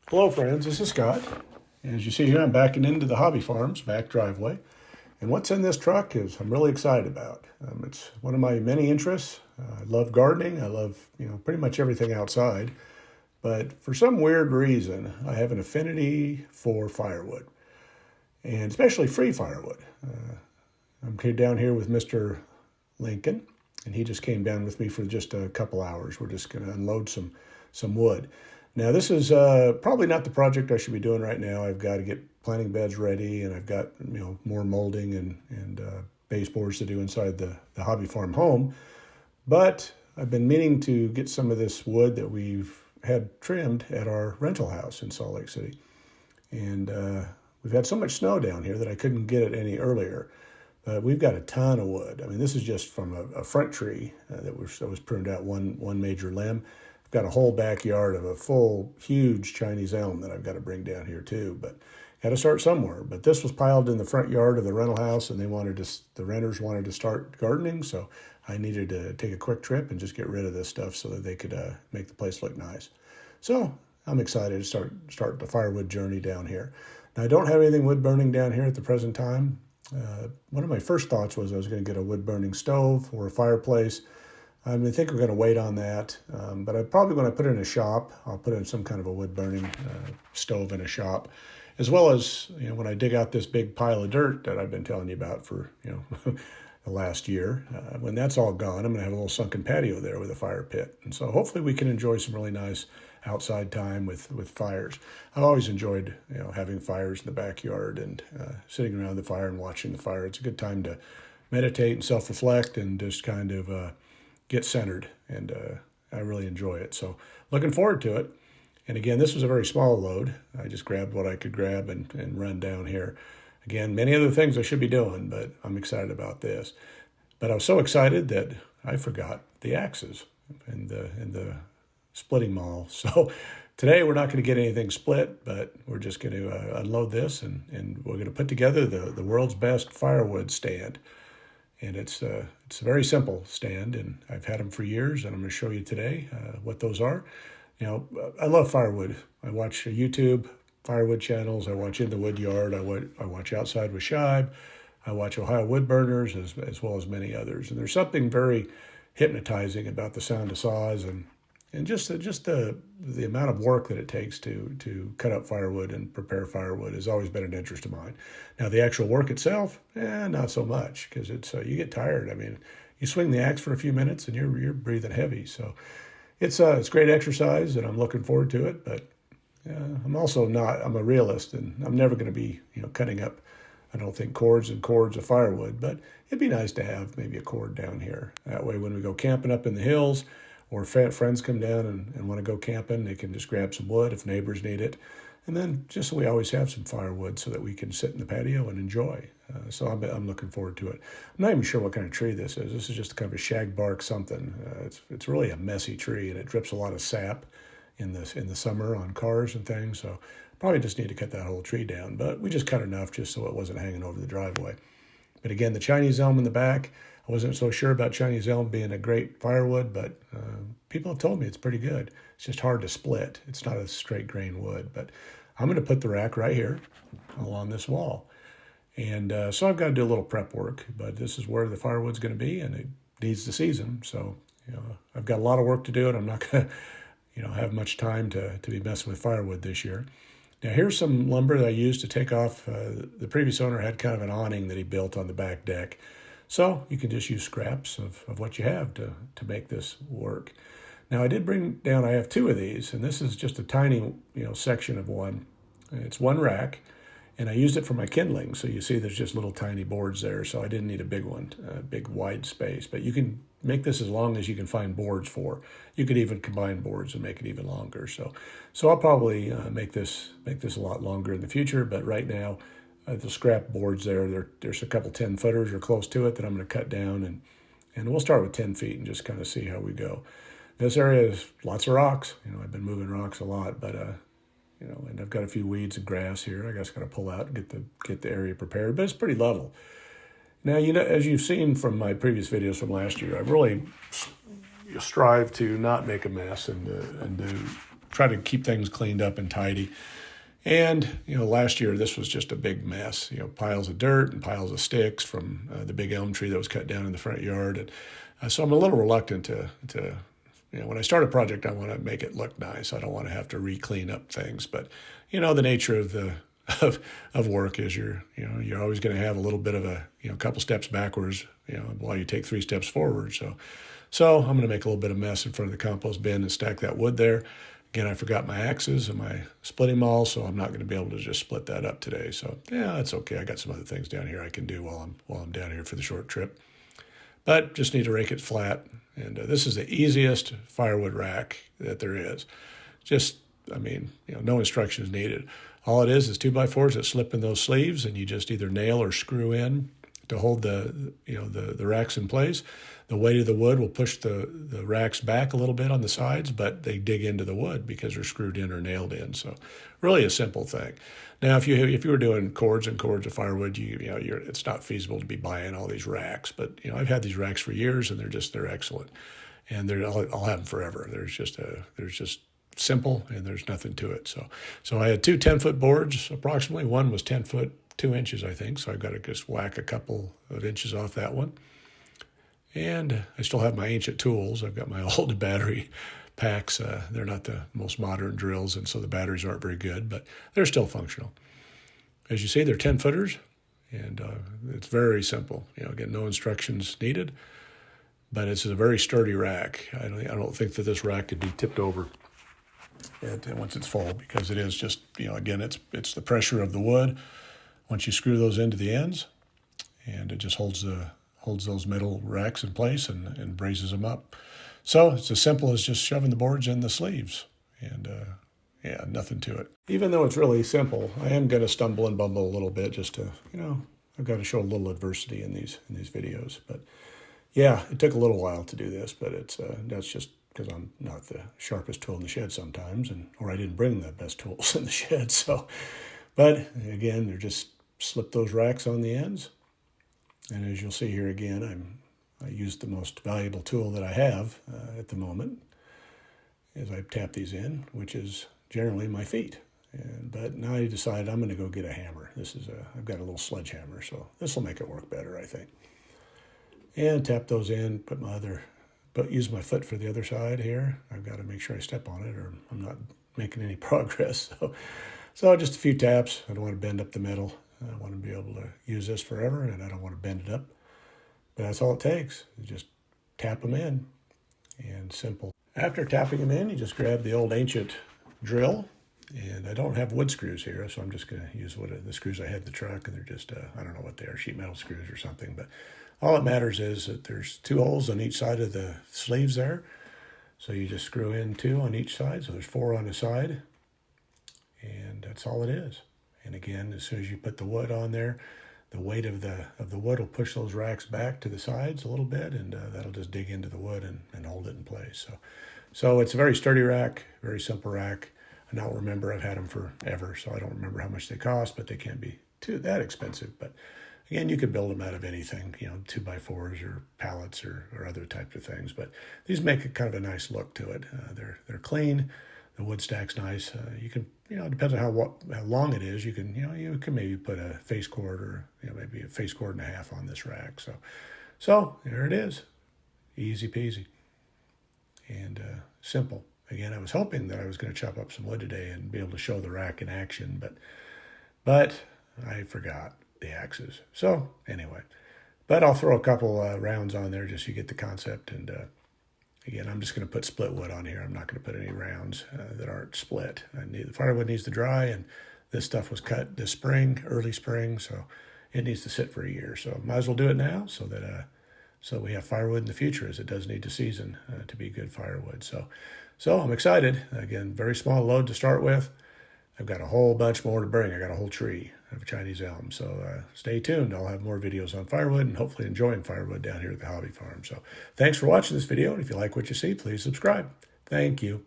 Hello friends, this is Scott. As you see here, I'm backing into the hobby farm's back driveway. And what's in this truck is I'm really excited about. It's one of my many interests. I love gardening. I love, pretty much everything outside. But for some weird reason, I have an affinity for firewood, and especially free firewood. I'm down here with Mr. Lincoln, and he just came down with me for just a couple hours. We're just going to unload some wood. Now, this is probably not the project I should be doing right now. I've got to get planting beds ready, and I've got more molding and baseboards to do inside the hobby farm home. But I've been meaning to get some of this wood that we've had trimmed at our rental house in Salt Lake City. And we've had so much snow down here that I couldn't get it any earlier. But we've got a ton of wood. I mean, this is just from a front tree that was pruned out, one major limb. I've got a whole backyard of a full, huge Chinese elm that I've got to bring down here too. But got to start somewhere. But this was piled in the front yard of the rental house, and the renters wanted to start gardening, so I needed to take a quick trip and just get rid of this stuff so that they could make the place look nice. So I'm excited to start the firewood journey down here. Now, I don't have anything wood burning down here at the present time. One of my first thoughts was I was going to get a wood burning stove or a fireplace. I think we're going to wait on that, but when I put it in a shop, I'll put in some kind of a wood burning stove in a shop, as well as when I dig out this big pile of dirt that I've been telling you about for the last year. When that's all gone, I'm going to have a little sunken patio there with a fire pit, and so hopefully we can enjoy some really nice outside time with fires. I've always enjoyed having fires in the backyard and sitting around the fire and watching the fire. It's a good time to meditate and self-reflect and just kind of get centered, and I really enjoy it. So looking forward to it. And again, this was a very small load. I just grabbed what I could grab and run down here. Again, many other things I should be doing, but I'm excited about this. But I was so excited that I forgot the axes in the splitting maul. So today we're not going to get anything split, but we're just going to unload this, and we're going to put together the world's best firewood stand. And it's a very simple stand, and I've had them for years, and I'm going to show you today what those are. I love firewood. I watch YouTube firewood channels. I watch In the Woodyard. I watch Outside with Scheib. I watch Ohio Woodburners as well as many others. And there's something very hypnotizing about the sound of saws and just the amount of work that it takes to cut up firewood and prepare firewood has always been an interest of mine. Now, the actual work itself, not so much, because it's you get tired. I mean, you swing the axe for a few minutes and you're breathing heavy. So it's great exercise, and I'm looking forward to it. But I'm a realist, and I'm never going to be cutting up, I don't think, cords and cords of firewood. But it'd be nice to have maybe a cord down here. That way, when we go camping up in the hills, or friends come down and want to go camping, they can just grab some wood if neighbors need it. And then just so we always have some firewood so that we can sit in the patio and enjoy. So I'm looking forward to it. I'm not even sure what kind of tree this is. This is just kind of a shagbark something. It's really a messy tree, and it drips a lot of sap in the summer on cars and things. So probably just need to cut that whole tree down. But we just cut enough just so it wasn't hanging over the driveway. But again, the Chinese elm in the back, I wasn't so sure about Chinese elm being a great firewood, but people have told me it's pretty good. It's just hard to split. It's not a straight grain wood. But I'm going to put the rack right here along this wall. And so I've got to do a little prep work, but this is where the firewood's going to be, and it needs the season. So I've got a lot of work to do, and I'm not going to have much time to be messing with firewood this year. Now, here's some lumber that I used to take off. The previous owner had kind of an awning that he built on the back deck. So you can just use scraps of what you have to make this work. Now, I have two of these, and this is just a tiny section of one. It's one rack, and I used it for my kindling. So you see there's just little tiny boards there, so I didn't need a big one, a big wide space. But you can make this as long as you can find boards for. You could even combine boards and make it even longer. So I'll probably make this a lot longer in the future, but right now, the scrap boards there's a couple 10-footers or close to it that I'm going to cut down, and we'll start with 10 feet and just kind of see how we go. This area is lots of rocks. I've been moving rocks a lot, but and I've got a few weeds and grass here. I guess got to pull out and get the area prepared, but it's pretty level. Now, as you've seen from my previous videos from last year, I've really strive to not make a mess and to try to keep things cleaned up and tidy. And, last year this was just a big mess, piles of dirt and piles of sticks from the big elm tree that was cut down in the front yard. And so I'm a little reluctant to when I start a project, I want to make it look nice. I don't want to have to re-clean up things. But, the nature of of work is you're always going to have a little bit of a, couple steps backwards, while you take 3 steps forward. So I'm going to make a little bit of mess in front of the compost bin and stack that wood there. Again, I forgot my axes and my splitting maul, so I'm not going to be able to just split that up today. So yeah, that's okay. I got some other things down here I can do while I'm down here for the short trip. But just need to rake it flat. And this is the easiest firewood rack that there is. No instructions needed. All it is 2x4s that slip in those sleeves, and you just either nail or screw in to hold the racks in place. The weight of the wood will push the racks back a little bit on the sides, but they dig into the wood because they're screwed in or nailed in. So really a simple thing. Now, if you were doing cords and cords of firewood, it's not feasible to be buying all these racks. But I've had these racks for years, and they're excellent, and I'll have them forever. There's just simple, and there's nothing to it. So I had 2 10-foot boards approximately. One was 10 foot 2 inches, I think. So I've got to just whack a couple of inches off that one. And I still have my ancient tools. I've got my old battery packs. They're not the most modern drills, and so the batteries aren't very good, but they're still functional. As you see, they're 10-footers, and it's very simple. Again, no instructions needed, but it's a very sturdy rack. I don't think that this rack could be tipped over once it's full, because it is just, again, it's the pressure of the wood once you screw those into the ends, and it just holds those metal racks in place and braces them up. So it's as simple as just shoving the boards in the sleeves, and nothing to it. Even though it's really simple, I am going to stumble and bumble a little bit just to, I've got to show a little adversity in these videos. But yeah, it took a little while to do this, but that's just because I'm not the sharpest tool in the shed sometimes, or I didn't bring the best tools in the shed. So, but again, they're just slip those racks on the ends. And as you'll see here again, I used the most valuable tool that I have at the moment as I tap these in, which is generally my feet. But now I decided I'm going to go get a hammer. I've got a little sledgehammer, so this will make it work better, I think. And tap those in, use my foot for the other side here. I've got to make sure I step on it, or I'm not making any progress. So just a few taps. I don't want to bend up the metal. I want to be able to use this forever, and I don't want to bend it up. But that's all it takes. You just tap them in, and simple. After tapping them in, you just grab the old ancient drill, and I don't have wood screws here, so I'm just going to use the screws I had in the truck, and they're just, I don't know what they are, sheet metal screws or something. But all that matters is that there's 2 holes on each side of the sleeves there. So you just screw in 2 on each side, so there's 4 on the side, and that's all it is. And again, as soon as you put the wood on there, the weight of the wood will push those racks back to the sides a little bit, and that'll just dig into the wood and hold it in place. So it's a very sturdy rack, very simple rack. I don't remember, I've had them forever, so I don't remember how much they cost, but they can't be that expensive. But again, you could build them out of anything, 2x4s or pallets or other types of things. But these make a kind of a nice look to it. They're clean. The wood stack's nice. You can, it depends on how long it is. You can maybe put a face cord or maybe a face cord and a half on this rack. So there it is, easy peasy, and simple. Again, I was hoping that I was going to chop up some wood today and be able to show the rack in action, but I forgot the axes. So anyway, but I'll throw a couple rounds on there just so you get the concept. And again, I'm just going to put split wood on here. I'm not going to put any rounds that aren't split. The firewood needs to dry, and this stuff was cut this spring, early spring, so it needs to sit for a year. So might as well do it now so that so we have firewood in the future, as it does need to season to be good firewood. So I'm excited. Again, very small load to start with. I've got a whole bunch more to bring. I got a whole tree of Chinese elm. So stay tuned. I'll have more videos on firewood and hopefully enjoying firewood down here at the hobby farm. So thanks for watching this video. And if you like what you see, please subscribe. Thank you.